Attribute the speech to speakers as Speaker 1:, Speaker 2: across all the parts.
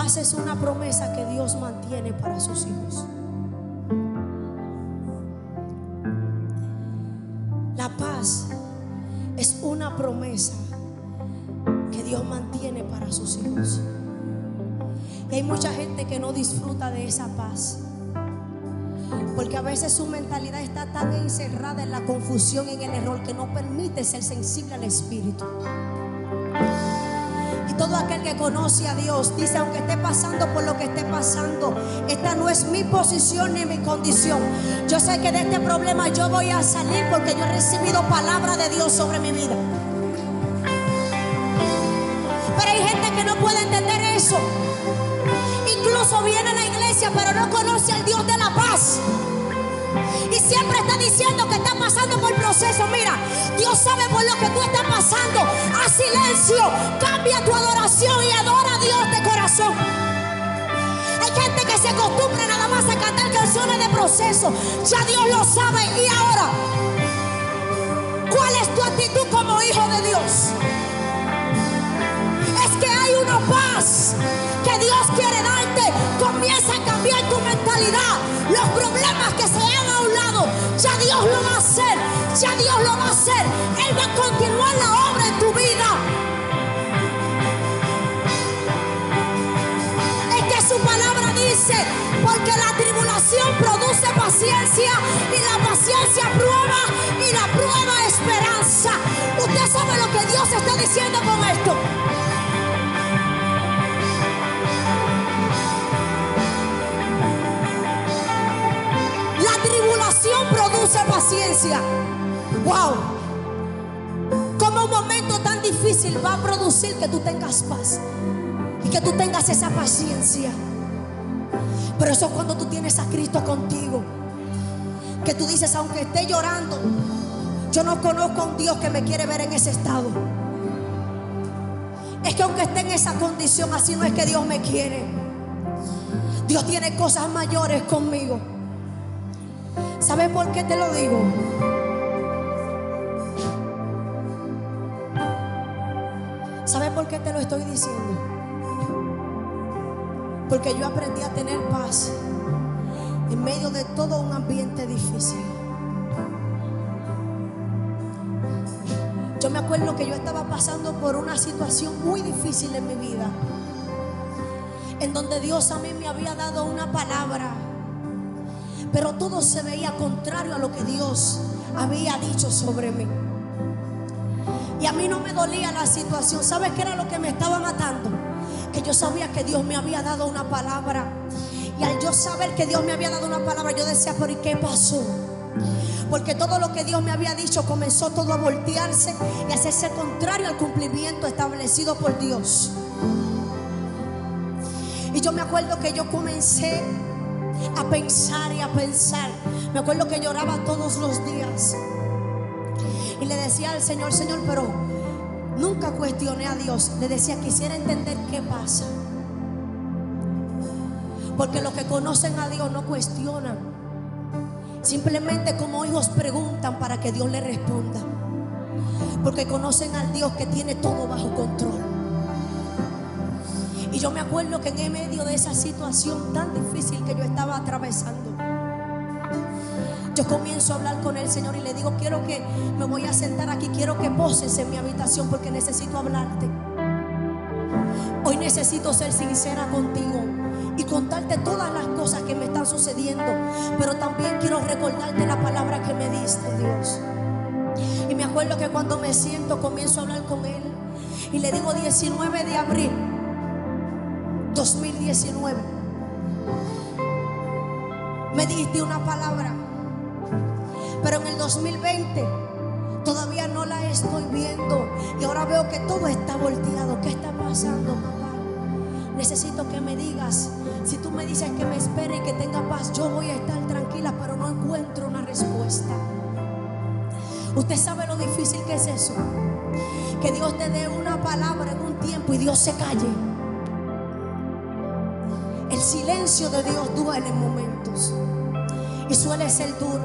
Speaker 1: paz es una promesa que Dios mantiene para sus hijos. La paz es una promesa que Dios mantiene para sus hijos. Y hay mucha gente que no disfruta de esa paz, porque a veces su mentalidad está tan encerrada en la confusión, en el error, que no permite ser sensible al Espíritu. Y todo aquel que conoce a Dios dice: aunque esté pasando por lo que esté pasando, esta no es mi posición ni mi condición. Yo sé que de este problema yo voy a salir, porque yo he recibido palabra de Dios sobre mi vida. Pero hay gente que no puede entender eso. Incluso viene a la iglesia, pero no conoce al Dios de la paz. Y siempre está diciendo que está pasando por proceso. Mira, Dios sabe por lo que tú estás pasando. Haz silencio, cambia tu adoración y adora a Dios de corazón. Hay gente que se acostumbra nada más a cantar canciones de proceso. Ya Dios lo sabe. Y ahora, ¿cuál es tu actitud como hijo de Dios? Es que hay una paz que Dios quiere darte. Comienza a cambiar tu mentalidad. Los problemas que se han a un lado, ya Dios lo va a hacer. Ya Dios lo va a hacer. Él va a continuar la obra en tu vida. Es que su palabra dice: porque la tribulación produce paciencia, y la paciencia prueba, y la prueba esperanza. Usted sabe lo que Dios está diciendo con esto. Produce paciencia. Wow. Como un momento tan difícil va a producir que tú tengas paz y que tú tengas esa paciencia. Pero eso es cuando tú tienes a Cristo contigo, que tú dices: aunque esté llorando, yo no conozco a un Dios que me quiere ver en ese estado. Es que aunque esté en esa condición, así no es que Dios me quiere. Dios tiene cosas mayores conmigo. ¿Sabes por qué te lo digo? ¿Sabes por qué te lo estoy diciendo? Porque yo aprendí a tener paz en medio de todo un ambiente difícil. Yo me acuerdo que yo estaba pasando por una situación muy difícil en mi vida, en donde Dios a mí me había dado una palabra, pero todo se veía contrario a lo que Dios había dicho sobre mí. Y a mí no me dolía la situación. ¿Sabes qué era lo que me estaba matando? Que yo sabía que Dios me había dado una palabra. Y al yo saber que Dios me había dado una palabra, yo decía: ¿pero y qué pasó? Porque todo lo que Dios me había dicho comenzó todo a voltearse y a hacerse contrario al cumplimiento establecido por Dios. Y yo me acuerdo que yo comencé a pensar y a pensar. Me acuerdo que lloraba todos los días y le decía al Señor: Señor, pero nunca cuestioné a Dios. Le decía: quisiera entender qué pasa. Porque los que conocen a Dios no cuestionan, simplemente como hijos preguntan para que Dios les responda, porque conocen al Dios que tiene todo bajo control. Y yo me acuerdo que en medio de esa situación tan difícil que yo estaba atravesando, yo comienzo a hablar con el Señor y le digo: quiero que me voy a sentar aquí, quiero que poses en mi habitación, porque necesito hablarte. Hoy necesito ser sincera contigo y contarte todas las cosas que me están sucediendo, pero también quiero recordarte la palabra que me diste, Dios. Y me acuerdo que cuando me siento, comienzo a hablar con Él y le digo: 19 de abril 2019, me diste una palabra, pero en el 2020 todavía no la estoy viendo, y ahora veo que todo está volteado. ¿Qué está pasando, papá? Necesito que me digas. Si tú me dices que me espere y que tenga paz, yo voy a estar tranquila, pero no encuentro una respuesta. Usted sabe lo difícil que es eso, que Dios te dé una palabra en un tiempo y Dios se calle. El silencio de Dios duele en momentos y suele ser duro.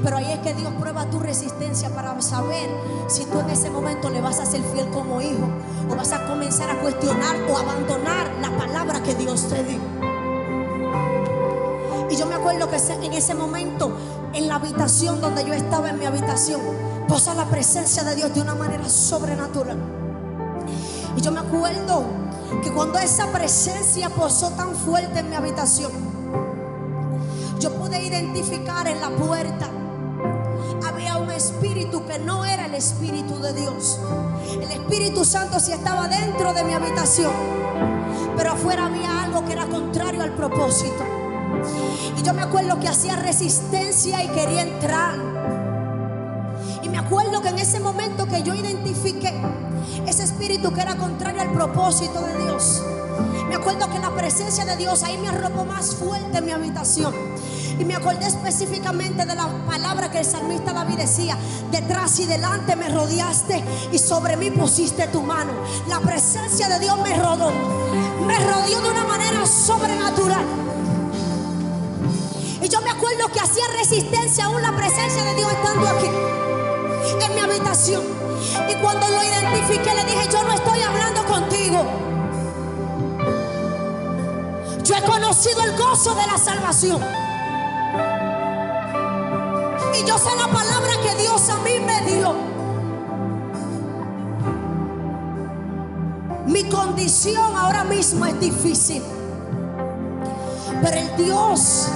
Speaker 1: Pero ahí es que Dios prueba tu resistencia para saber si tú en ese momento le vas a ser fiel como hijo, o vas a comenzar a cuestionar o abandonar la palabra que Dios te dio. Y yo me acuerdo que en ese momento, en la habitación donde yo estaba, en mi habitación, posa la presencia de Dios de una manera sobrenatural. Y yo me acuerdo que cuando esa presencia posó tan fuerte en mi habitación, yo pude identificar en la puerta, había un espíritu que no era el Espíritu de Dios. El Espíritu Santo sí estaba dentro de mi habitación, pero afuera había algo que era contrario al propósito. Y yo me acuerdo que hacía resistencia y quería entrar. Y me acuerdo que en ese momento que yo identifiqué ese espíritu que era contrario al propósito de Dios, me acuerdo que la presencia de Dios ahí me arropó más fuerte en mi habitación. Y me acordé específicamente de la palabra que el salmista David decía: detrás y delante me rodeaste y sobre mí pusiste tu mano. La presencia de Dios me rodeó de una manera sobrenatural. Y yo me acuerdo que hacía resistencia aún la presencia de Dios estando aquí en mi habitación. Y cuando lo identifiqué, le dije: yo no estoy hablando contigo. Yo he conocido el gozo de la salvación. Y yo sé la palabra que Dios a mí me dio. Mi condición ahora mismo es difícil, pero el Dios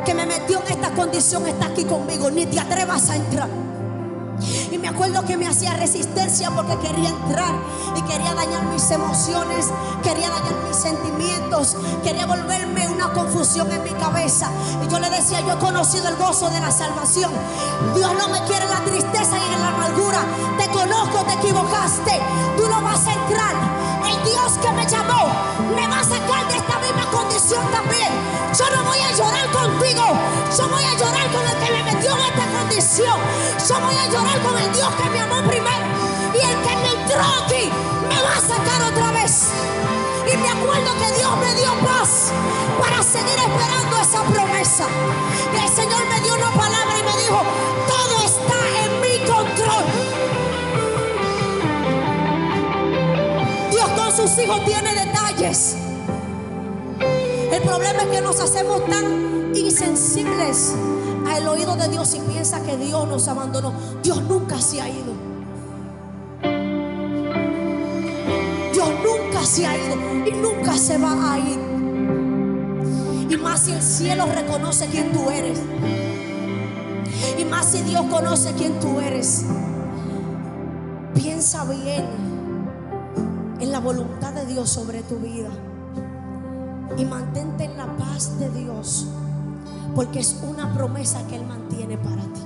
Speaker 1: que me metió en esta condición está aquí conmigo. Ni te atrevas a entrar. Y me acuerdo que me hacía resistencia porque quería entrar y quería dañar mis emociones, quería dañar mis sentimientos, quería volverme una confusión en mi cabeza. Y yo le decía: yo he conocido el gozo de la salvación. Dios no me quiere en la tristeza y en la amargura. Te conozco, te equivocaste. Tú no vas a entrar. El Dios que me llamó me va a sacar de esta misma condición también. Yo no voy a llorar contigo. Yo voy a llorar con el que me metió en esta condición. Yo voy a llorar con el Dios que me amó primero. Y el que me entró aquí me va a sacar otra vez. Y me acuerdo que Dios me dio paz para seguir esperando esa promesa. Y el Señor me dio una palabra y me dijo: todo está en mi control. Dios con sus hijos tiene detalles. El problema es que nos hacemos tan insensibles al oído de Dios y piensa que Dios nos abandonó. Dios nunca se ha ido. Dios nunca se ha ido y nunca se va a ir. Y más si el cielo reconoce quién tú eres, y más si Dios conoce quién tú eres. Piensa bien en la voluntad de Dios sobre tu vida y mantente en la paz de Dios, porque es una promesa que Él mantiene para ti.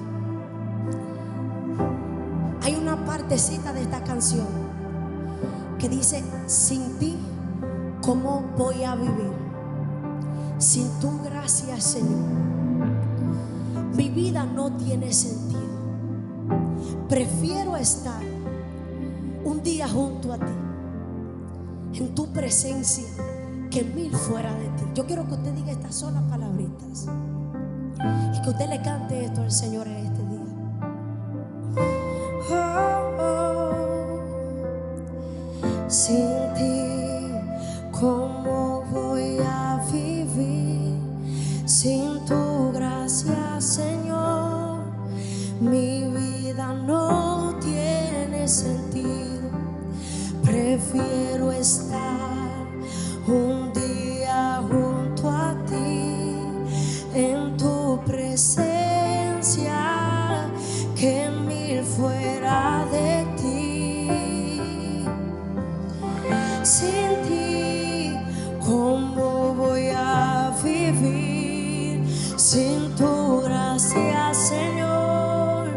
Speaker 1: Hay una partecita de esta canción que dice: sin ti, ¿cómo voy a vivir? Sin tu gracia, Señor, mi vida no tiene sentido. Prefiero estar un día junto a ti, en tu presencia, que 1000 fuera de ti. Yo quiero que usted diga estas solas palabritas y que usted le cante esto al Señor en este día. Sin ti, ¿cómo voy a vivir? Sin tu gracia, Señor, mi vida no tiene sentido. Prefiero estar un día junto a ti, en tu presencia, que 1000 fuera de ti. Sin ti, ¿cómo voy a vivir? Sin tu gracia, Señor,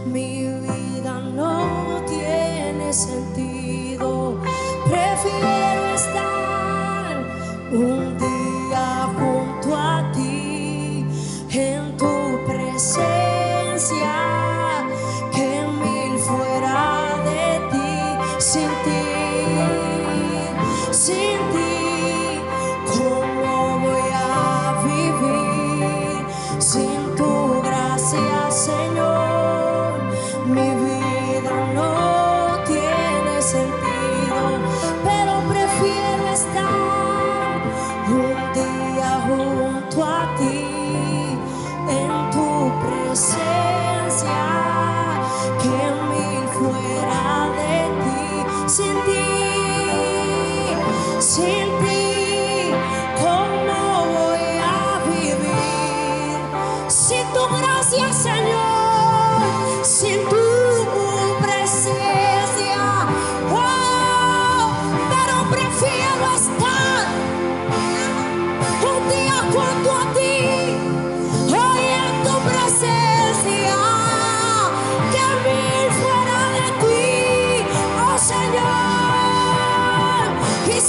Speaker 1: mi vida no tiene sentido. Prefiero estar un día junto a ti, en tu presencia, que 1000 fuera de ti. Sin ti, ¿cómo voy a vivir? Sin tu gracia,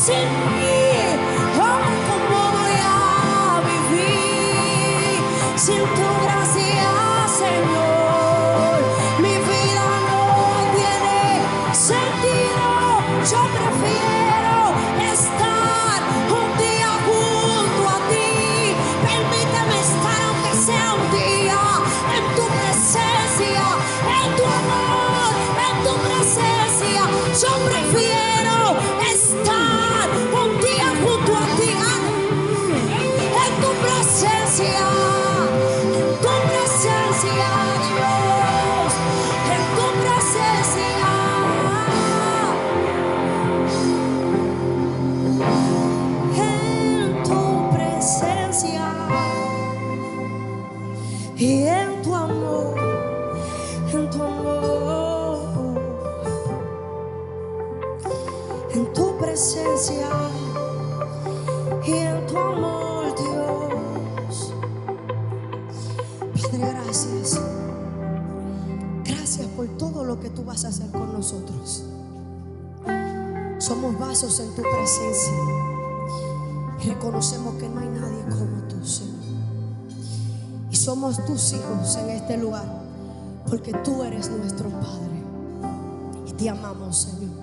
Speaker 1: sin mí, oh, ¿cómo voy a vivir sin tu gracia, Señor? Mi vida no tiene sentido. Yo prefiero estar un día junto a ti. Permíteme estar aunque sea un día en tu presencia, en tu amor, en tu presencia. Yo prefiero estar un día junto a ti, en tu presencia, Dios, en tu presencia. En tu presencia y en tu amor, en tu amor, en tu presencia y en tu amor, Dios. Padre, gracias. Gracias por todo lo que tú vas a hacer con nosotros. Somos vasos en tu presencia y reconocemos que no hay nadie como tú, Señor. Y somos tus hijos en este lugar porque tú eres nuestro Padre y te amamos, Señor.